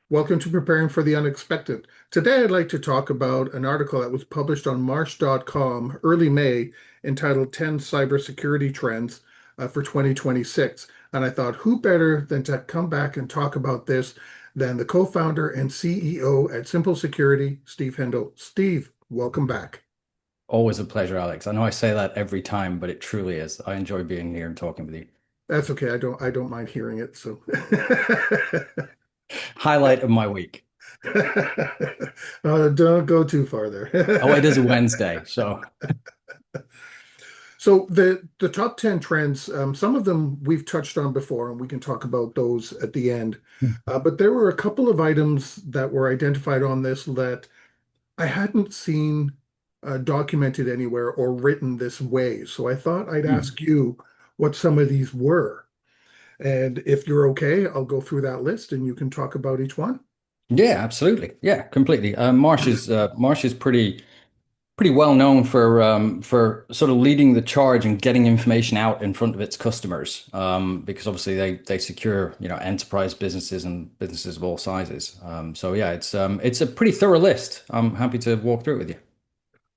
Welcome to Preparing for the Unexpected. Today, I'd like to talk about an article that was published on Marsh.com early May entitled 10 Cybersecurity Trends for 2026. And I thought, who better than to come back and talk about this than the co-founder and CEO at Simple Security, Steve Hindle. Steve, welcome back. Always a pleasure, Alex. I know I say that every time, but it truly is. I enjoy being here and talking with you. That's okay. I don't mind hearing it. So Highlight of my week. don't go too far Oh, it is a there. Wednesday, so So the top 10 trends, some of them we've touched on before, and we can talk about those at the end. But there were a couple of items that were identified on this that I hadn't seen documented anywhere or written this way. So I thought I'd Hmm. ask you what some of these were. And if you're okay, I'll go through that list and you can talk about each one. Yeah, absolutely. Yeah, completely. Marsh is pretty well known for sort of leading the charge and getting information out in front of its customers. Because obviously they secure enterprise businesses and businesses of all sizes. So yeah, it's a pretty thorough list. I'm happy to walk through it with you.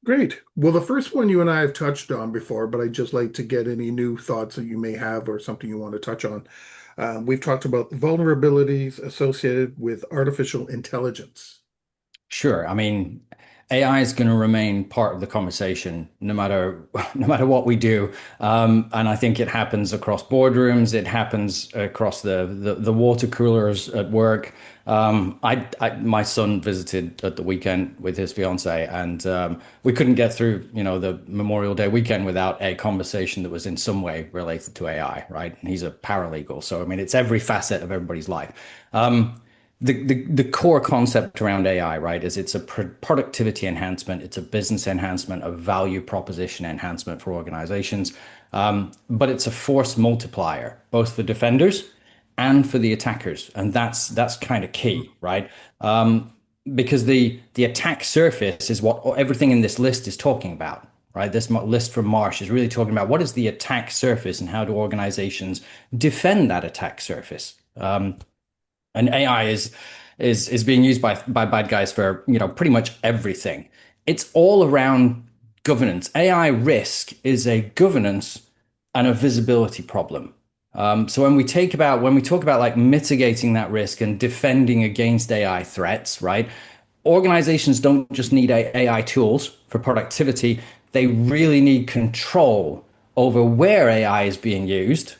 Great. Well, the first one you and I have touched on before, but I'd just like to get any new thoughts that you may have or something you want to touch on. We've talked about vulnerabilities associated with artificial intelligence. Sure. I mean, AI is going to remain part of the conversation no matter no matter what we do. And I think it happens across boardrooms. It happens across the water coolers at work. My son visited at the weekend with his fiance, and we couldn't get through, the Memorial Day weekend without a conversation that was in some way related to AI, right? And he's a paralegal, so I mean, it's every facet of everybody's life. The core concept around AI, right, is it's a productivity enhancement, it's a business enhancement, a value proposition enhancement for organizations, but it's a force multiplier, both for defenders and for the attackers, and that's kind of key, right? Because the attack surface is what everything in this list is talking about. Right, this list from Marsh is really talking about what is the attack surface and how do organizations defend that attack surface. And AI is being used by bad guys for pretty much everything. It's all around governance. AI risk is a governance and a visibility problem. So when we talk about like mitigating that risk and defending against AI threats, right? Organizations don't just need AI tools for productivity. They really need control over where AI is being used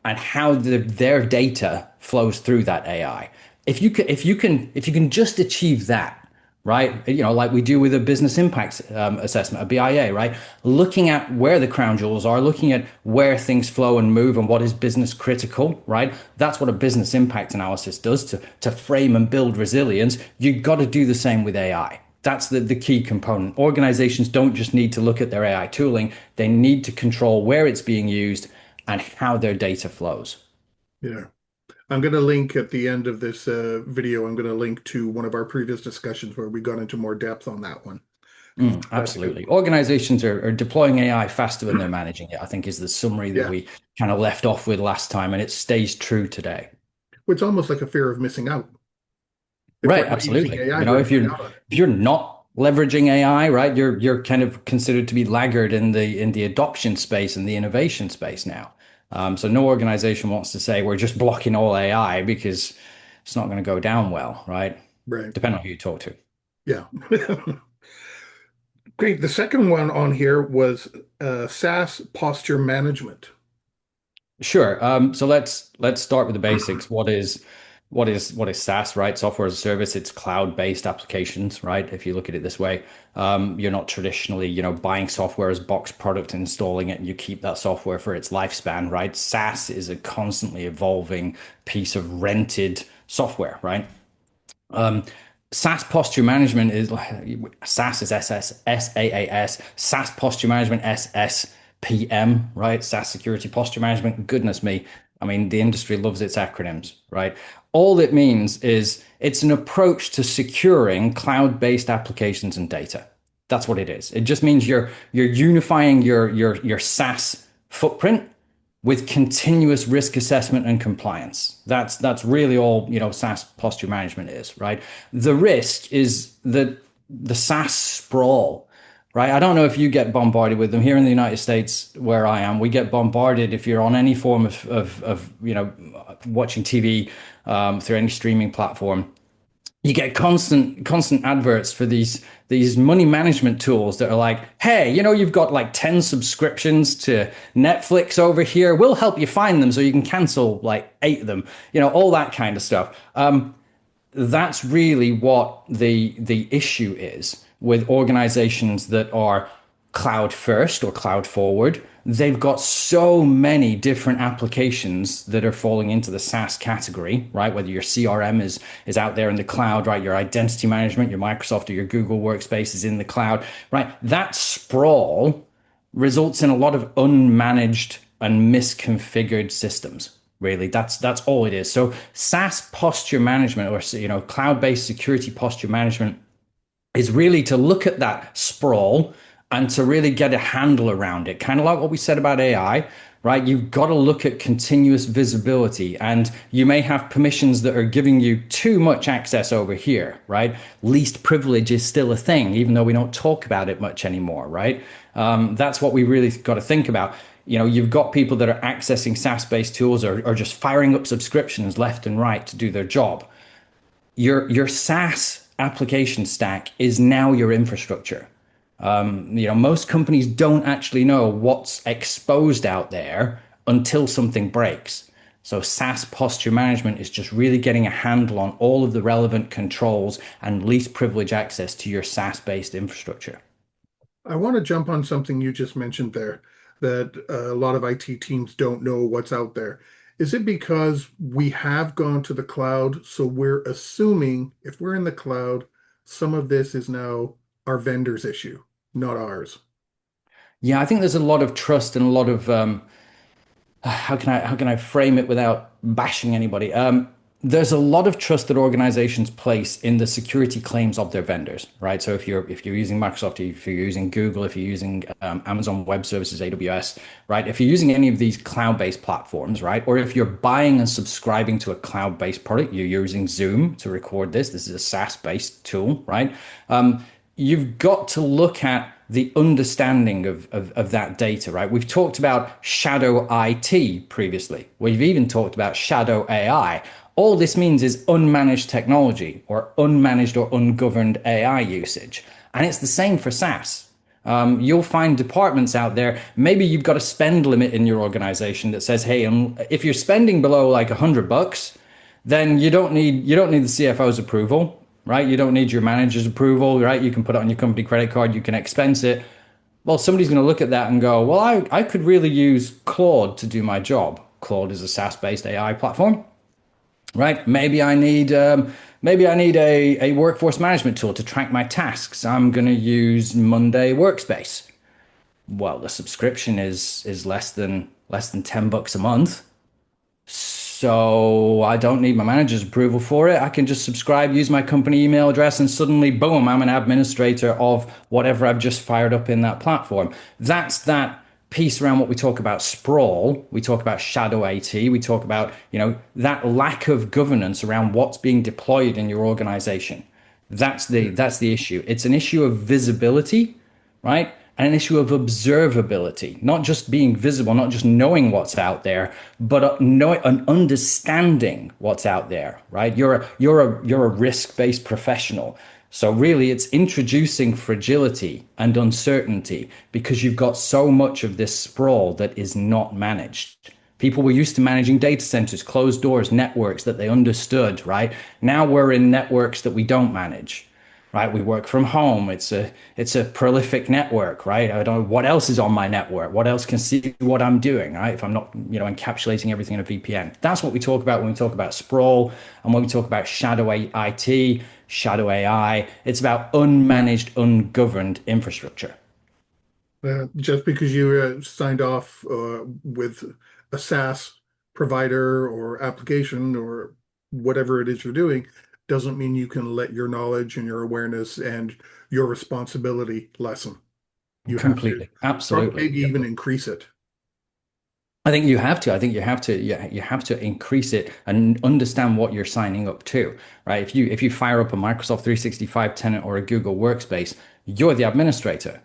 and how their data flows through that AI. If you can just achieve that, right? Like we do with a business impact assessment, a BIA, right? Looking at where the crown jewels are, looking at where things flow and move, and what is business critical, right? That's what a business impact analysis does to frame and build resilience. You've got to do the same with AI. That's the key component. Organizations don't just need to look at their AI tooling, they need to control where it's being used and how their data flows. Yeah. I'm going to link at the end of this video, I'm going to link to one of our previous discussions where we got into more depth on that one because that's a good Absolutely. one. Organizations are deploying AI faster than they're managing it, I think is the summary that Yeah. we kind of left off with last time, and it stays true today. It's almost like a fear of missing out. If we're Right, not using absolutely. AI, we're missing out on it. If you're not leveraging AI, right, you're kind of considered to be laggard in the adoption space and the innovation space now. So no organization wants to say we're just blocking all AI because it's not going to go down well, right? Right. Depending on who you talk to. Yeah. Great. The second one on here was SaaS posture management. Sure. So let's start with the basics. What is SaaS, right? Software as a service. It's cloud-based applications, right? If you look at it this way, you're not traditionally, buying software as box product, installing it, and you keep that software for its lifespan, right? SaaS is a constantly evolving piece of rented software, right? SaaS posture management is SaaS is SaaS. SaaS posture management SSPM, right? SaaS security posture management. Goodness me. I mean, the industry loves its acronyms, right? All it means is it's an approach to securing cloud-based applications and data. That's what it is. It just means you're unifying your SaaS footprint with continuous risk assessment and compliance. That's really all, SaaS posture management is, right? The risk is that the SaaS sprawl, right? I don't know if you get bombarded with them here in the United States where I am. We get bombarded if you're on any form of watching TV through any streaming platform. You get constant adverts for these money management tools that are like, hey, you've got like 10 subscriptions to Netflix over here. We'll help you find them so you can cancel like 8 of them, all that kind of stuff. That's really what the issue is with organizations that are cloud first or cloud forward. They've got so many different applications that are falling into the SaaS category, right? Whether your CRM is out there in the cloud, right? Your identity management, your Microsoft or your Google Workspace is in the cloud, right? That sprawl results in a lot of unmanaged and misconfigured systems. Really, that's all it is. So SaaS posture management, or cloud-based security posture management, is really to look at that sprawl and to really get a handle around it. Kind of like what we said about AI, right? You've got to look at continuous visibility, and you may have permissions that are giving you too much access over here, right? Least privilege is still a thing, even though we don't talk about it much anymore, right? That's what we really got to think about. You've got people that are accessing SaaS-based tools or just firing up subscriptions left and right to do their job. Your SaaS application stack is now your infrastructure. Most companies don't actually know what's exposed out there until something breaks. So SaaS posture management is just really getting a handle on all of the relevant controls and least privilege access to your SaaS-based infrastructure. I want to jump on something you just mentioned there, that a lot of IT teams don't know what's out there. Is it because we have gone to the cloud, so we're assuming if we're in the cloud, some of this is now our vendor's issue, not ours? Yeah, I think there's a lot of trust and a lot of how can I frame it without bashing anybody? There's a lot of trust that organizations place in the security claims of their vendors, right? So if you're using Microsoft, if you're using Google, if you're using Amazon Web Services, AWS, right? If you're using any of these cloud-based platforms, right? Or if you're buying and subscribing to a cloud-based product, you're using Zoom to record this. This is a SaaS-based tool, right? You've got to look at the understanding of that data, right? We've talked about shadow IT previously. We've even talked about shadow AI. All this means is unmanaged technology or unmanaged or ungoverned AI usage. And it's the same for SaaS. You'll find departments out there. Maybe you've got a spend limit in your organization that says, hey, if you're spending below like $100, then you don't need the CFO's approval, right? You don't need your manager's approval, right? You can put it on your company credit card, you can expense it. Well, somebody's going to look at that and go, well, I could really use Claude to do my job. Claude is a SaaS-based AI platform, right? Maybe I need a workforce management tool to track my tasks. I'm going to use Monday Workspace. Well, the subscription is less than $10 a month. So I don't need my manager's approval for it. I can just subscribe, use my company email address, and suddenly, boom, I'm an administrator of whatever I've just fired up in that platform. That's that piece around what we talk about sprawl. We talk about shadow IT. We talk about, that lack of governance around what's being deployed in your organization. That's the issue. It's an issue of visibility, right? And an issue of observability, not just being visible, not just knowing what's out there, but knowing and understanding what's out there, right? You're a risk-based professional. So really it's introducing fragility and uncertainty because you've got so much of this sprawl that is not managed. People were used to managing data centers, closed doors, networks that they understood, right? Now we're in networks that we don't manage, right? We work from home. It's a prolific network, right? I don't know what else is on my network. What else can see what I'm doing, right? If I'm not, encapsulating everything in a VPN. That's what we talk about when we talk about sprawl and when we talk about shadow IT, shadow AI. It's about unmanaged, ungoverned infrastructure. Just because you signed off with a SaaS provider or application or whatever it is you're doing doesn't mean you can let your knowledge and your awareness and your responsibility lessen. You have to Completely. Absolutely. maybe even increase it. I think you have to. I think you have to. Yeah, you have to increase it and understand what you're signing up to, right? If you fire up a Microsoft 365 tenant or a Google Workspace, you're the administrator,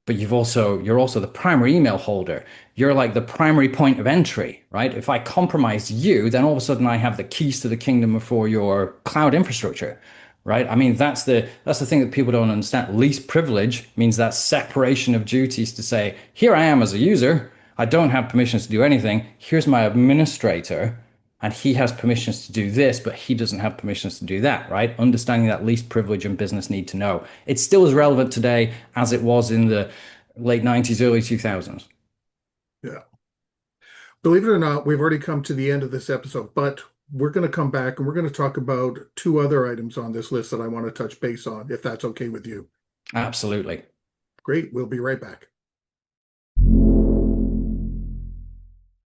but you're also the primary email holder. You're like the primary point of entry, right? If I compromise you, then all of a sudden I have the keys to the kingdom for your cloud infrastructure, right? I mean, that's the thing that people don't understand. Least privilege means that separation of duties to say, here I am as a user. I don't have permissions to do anything. Here's my administrator, and he has permissions to do this, but he doesn't have permissions to do that, right? Understanding that least privilege and business need to know. It's still as relevant today as it was in the late 90s, early 2000s. Yeah. Believe it or not, we've already come to the end of this episode, but we're going to come back and we're going to talk about two other items on this list that I want to touch base on, if that's okay with you. Absolutely. Great. We'll be right back.